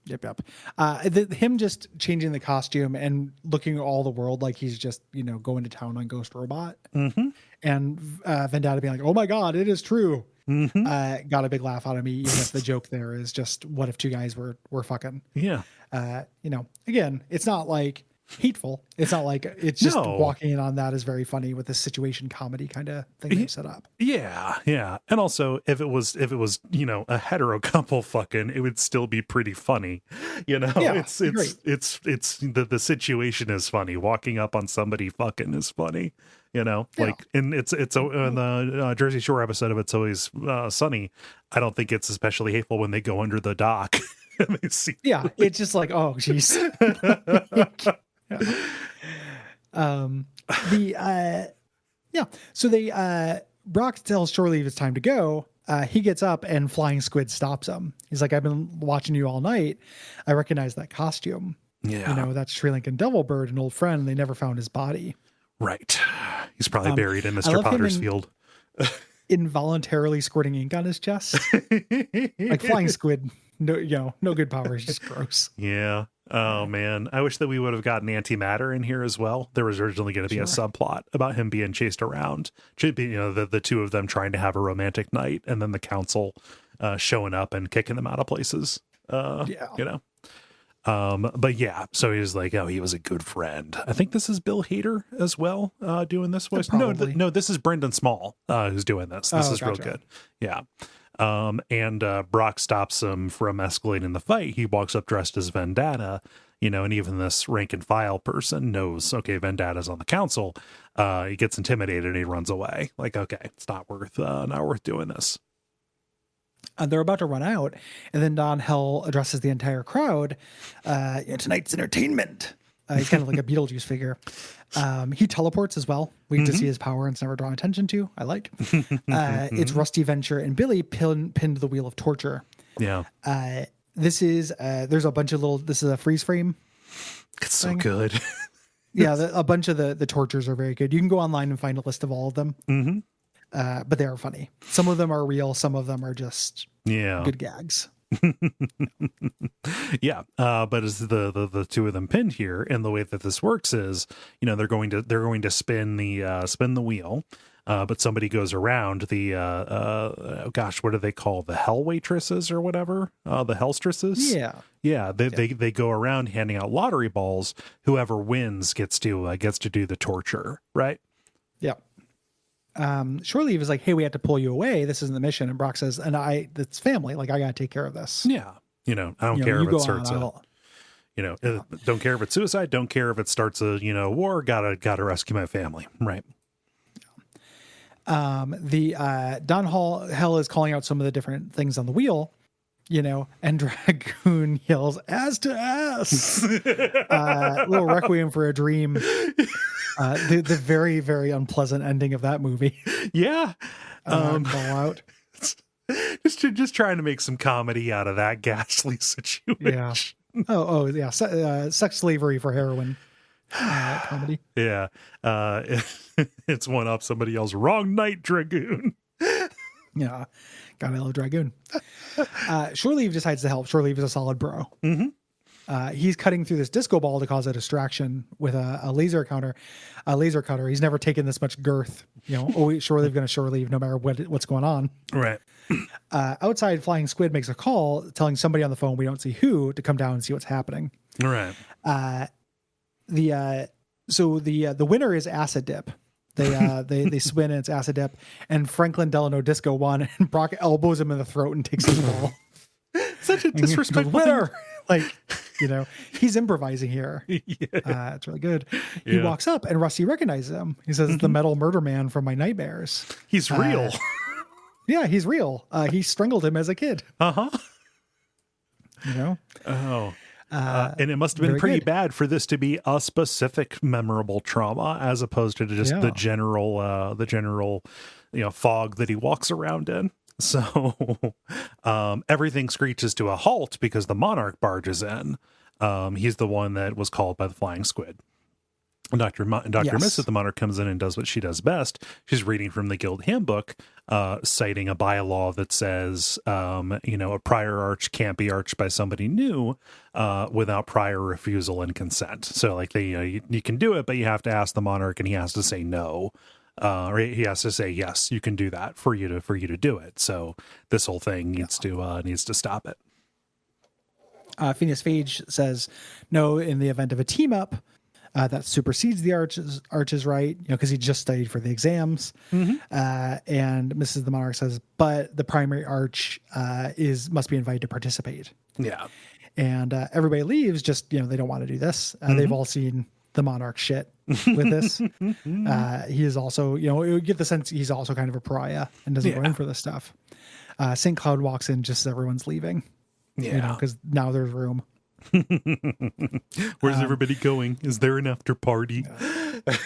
Yep. Him just changing the costume and looking at all the world like he's just going to town on Ghost Robot, and Vendata being like, "Oh my God, it is true." Got a big laugh out of me, even if the joke there is just, what if two guys were fucking? Yeah. Again, it's not like hateful. It's not like, it's just walking in on that is very funny with this situation comedy kind of thing they set up. Yeah. And also, if it was a hetero couple fucking, it would still be pretty funny. It's the situation is funny. Walking up on somebody fucking is funny. Like, and in the Jersey Shore episode of It's Always Sunny, I don't think it's especially hateful when they go under the dock and they see. Yeah, it's just like, oh geez. So Brock tells Shore Leave it's time to go. He gets up and Flying Squid stops him. He's like, "I've been watching you all night. I recognize that costume. Yeah, that's Sri Lankan Devilbird, an old friend. And they never found his body." Right. He's probably buried in Mr. Potter's field. Involuntarily squirting ink on his chest. Like Flying Squid, no good powers, just gross. Yeah. Oh man. I wish that we would have gotten Antimatter in here as well. There was originally going to be a subplot about him being chased around. Should be, the two of them trying to have a romantic night, and then the council showing up and kicking them out of places. But yeah, so he's like, oh, he was a good friend. I think this is Bill Hader as well, doing this voice. No, this is Brendan Small, who's doing this. This is gotcha. Real good. Yeah. And Brock stops him from escalating the fight. He walks up dressed as Vendata, and even this rank and file person knows, okay, Vendata's on the council. He gets intimidated and he runs away. Like, okay, it's not worth doing this. They're about to run out, and then Don Hell addresses the entire crowd. Tonight's entertainment. He's kind of like a Beetlejuice figure. He teleports as well. We get to see his power and it's never drawn attention to. I like. It's Rusty Venture and Billy pinned to the wheel of torture. Yeah. This is there's a bunch of this is a freeze frame. It's thing. So good. Yeah, a bunch of the tortures are very good. You can go online and find a list of all of them. But they are funny. Some of them are real. Some of them are just good gags. Yeah. But as the two of them pinned here, and the way that this works is, they're going to spin the wheel. But somebody goes around what do they call the hell waitresses or whatever? The hellstresses? Yeah. They go around handing out lottery balls. Whoever wins gets to do the torture, right? Yeah. Shore Leave is like, "Hey, we have to pull you away. This isn't the mission." And Brock says, it's family. Like, I got to take care of this. Yeah. I don't care if it starts don't care if it's suicide. Don't care if it starts a, war. Gotta rescue my family. Right. The Don Hell is calling out some of the different things on the wheel, and Dragoon yells, "Ass to ass." Little Requiem for a Dream. The very, very unpleasant ending of that movie. Yeah. Call out. Just trying to make some comedy out of that ghastly situation. Yeah. Oh yeah. Sex slavery for heroin. Comedy. Yeah. It's one up somebody else. Wrong night, Dragoon. Yeah. Gotta love Dragoon. Shore Leave decides to help. Shore Leave is a solid bro. He's cutting through this disco ball to cause a distraction with a laser cutter. He's never taken this much girth. Shore Leave going to Shore Leave no matter what's going on. Right. Outside, Flying Squid makes a call telling somebody on the phone, we don't see who, to come down and see what's happening. Right. The winner is Acid Dip. They spin and it's Acid Dip, and Franklin Delano Disco won, and Brock elbows him in the throat and takes his ball. Such a disrespectful winner. Like, he's improvising here. Yeah. It's really good. He walks up and Rusty recognizes him. He says, "The Metal Murder Man from my nightmares." He's real. Yeah, he's real. He strangled him as a kid. Uh-huh. You know? Oh. And it must have been very pretty good. bad for this to be a specific memorable trauma as opposed to just Yeah. the general, fog that he walks around in. So everything screeches to a halt because the monarch barges in. He's the one that was called by the flying squid. Dr. Yes. Mrs. the Monarch comes in and does what she does best. She's reading from the guild handbook, citing a bylaw that says, a prior arch can't be arched by somebody new without prior refusal and consent. So like you can do it, but you have to ask the monarch and he has to say no. Or he has to say, yes, you can do that for you to do it. So this whole thing needs to stop it. Phineas Phage says, no, in the event of a team up, that supersedes the arches right, because he just studied for the exams. Mm-hmm. And Mrs. the Monarch says, but the primary arch must be invited to participate. Yeah. And everybody leaves, just, they don't want to do this. They've all seen the Monarch shit with this. He is also, you get the sense he's also kind of a pariah and doesn't go in for this stuff. St. Cloud walks in just as everyone's leaving. Yeah. Because now there's room. Where's everybody going? Is there an after party?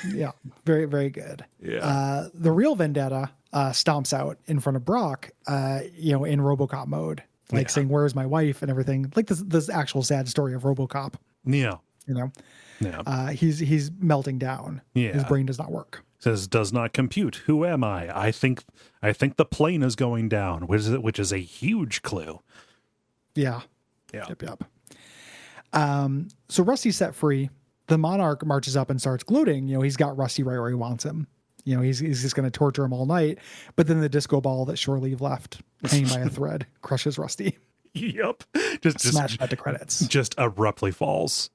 Yeah, very, very good. Yeah. The real Vendetta stomps out in front of Brock, in RoboCop mode, saying, "Where's my wife?" and everything. Like this actual sad story of RoboCop. Yeah. Yeah. He's melting down. Yeah. His brain does not work. Says does not compute. Who am I? I think the plane is going down, which is a huge clue. Yeah. Yeah. Yep. So Rusty's set free. The Monarch marches up and starts gloating. He's got Rusty right where he wants him. He's just going to torture him all night. But then the disco ball that Shore Leave left hanging by a thread crushes Rusty. Yep. Smash cut to credits. Just abruptly falls,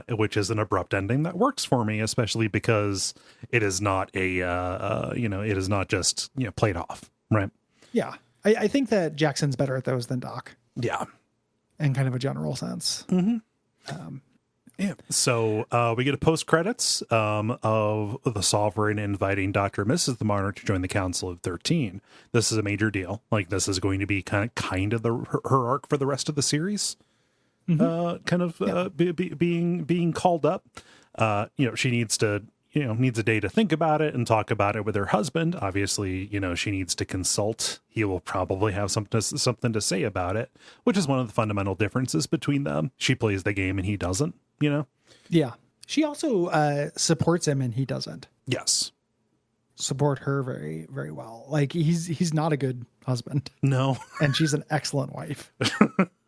which is an abrupt ending that works for me, especially because it is not it is not just, played off. Right. Yeah. I think that Jackson's better at those than Doc. Yeah. In kind of a general sense. Mm-hmm. Yeah. So we get a post credits of the Sovereign inviting Dr. and Mrs. the Monarch to join the Council of 13. This is a major deal. Like this is going to be kind of her arc for the rest of the series. Mm-hmm. Being called up. She needs a day to think about it and talk about it with her husband. Obviously, she needs to consult. He will probably have something to say about it, which is one of the fundamental differences between them. She plays the game and he doesn't, Yeah. She also supports him and he doesn't. Yes. Support her very, very well. Like he's not a good husband. No. And she's an excellent wife.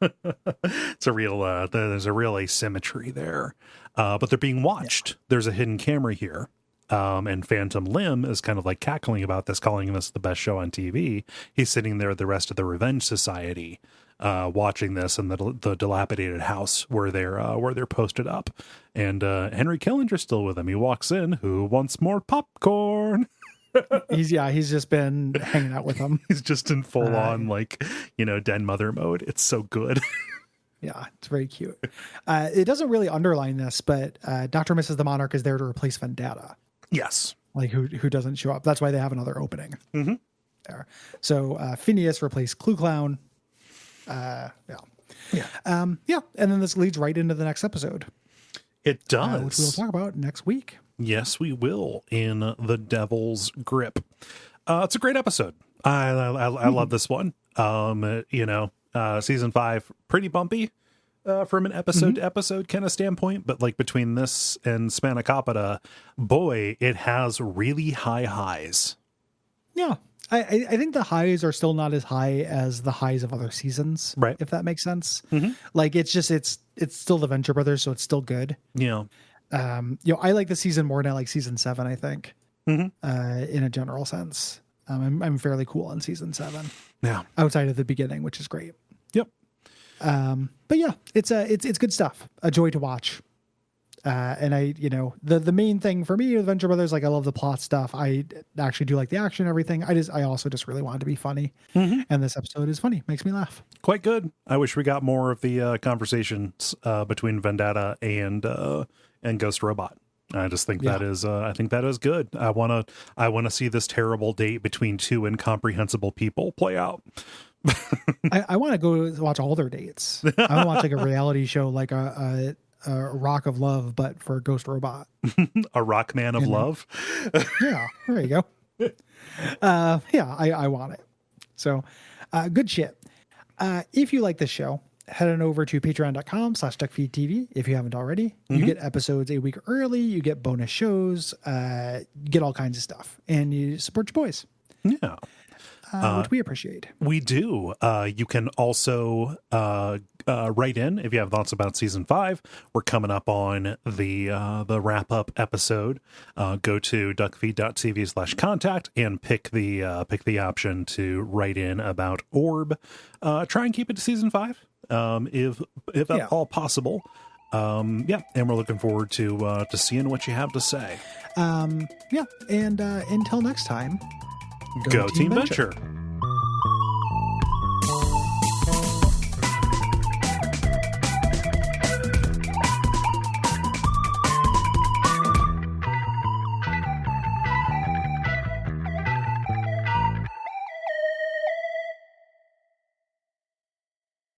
It's there's a real asymmetry there. But they're being watched. Yeah. There's a hidden camera here. And Phantom Limb is kind of like cackling about this, calling this the best show on TV. He's sitting there with the rest of the Revenge Society, watching this in the dilapidated house where they're posted up. And Henry Killinger's still with him. He walks in. Who wants more popcorn? He's just been hanging out with them. He's just in full on den mother mode. It's so good. Yeah, it's very cute. It doesn't really underline this, but Dr. and Mrs. the Monarch is there to replace Vendata. Yes. Like who doesn't show up. That's why they have another opening. Mm-hmm. There. So Phineas replaced Clue Clown. Yeah. And then this leads right into the next episode. It does. Which we'll talk about next week. Yes, we will, in The Devil's Grip. It's a great episode. I love this one. Season 5, pretty bumpy from an episode to episode kind of standpoint, but like between this and Spanakopita, boy, it has really high highs. Yeah. I think the highs are still not as high as the highs of other seasons, right? If that makes sense. Mm-hmm. Like it's still the Venture Brothers, so it's still good. Yeah. I like the season more than I like season 7, I think. Mm-hmm. In a general sense. I'm fairly cool on season 7. Yeah. Outside of the beginning, which is great. Yep. But yeah, it's good stuff. A joy to watch. And the main thing for me with Venture Brothers, like I love the plot stuff. I actually do like the action and everything. I also just really want it to be funny. Mm-hmm. And this episode is funny. Makes me laugh. Quite good. I wish we got more of the conversations between Vendata and Ghost Robot. I just think that is I think that is good. I want to see this terrible date between two incomprehensible people play out. I want to go watch all their dates. I want to watch like a reality show, like a Rock of Love, but for Ghost Robot. A rock man of love. Yeah, there you go. Yeah, I want it. So good shit. If you like this show, head on over to patreon.com/Duckfeed.tv. If you haven't already, you get episodes a week early, you get bonus shows, you get all kinds of stuff, and you support your boys. Yeah. Which we appreciate. We do. You can also write in if you have thoughts about season 5. We're coming up on the wrap up episode. Go to duckfeed.tv/contact and pick the option to write in about Orb. Try and keep it to season 5, if at all possible. And we're looking forward to seeing what you have to say. And until next time. Go Team Venture.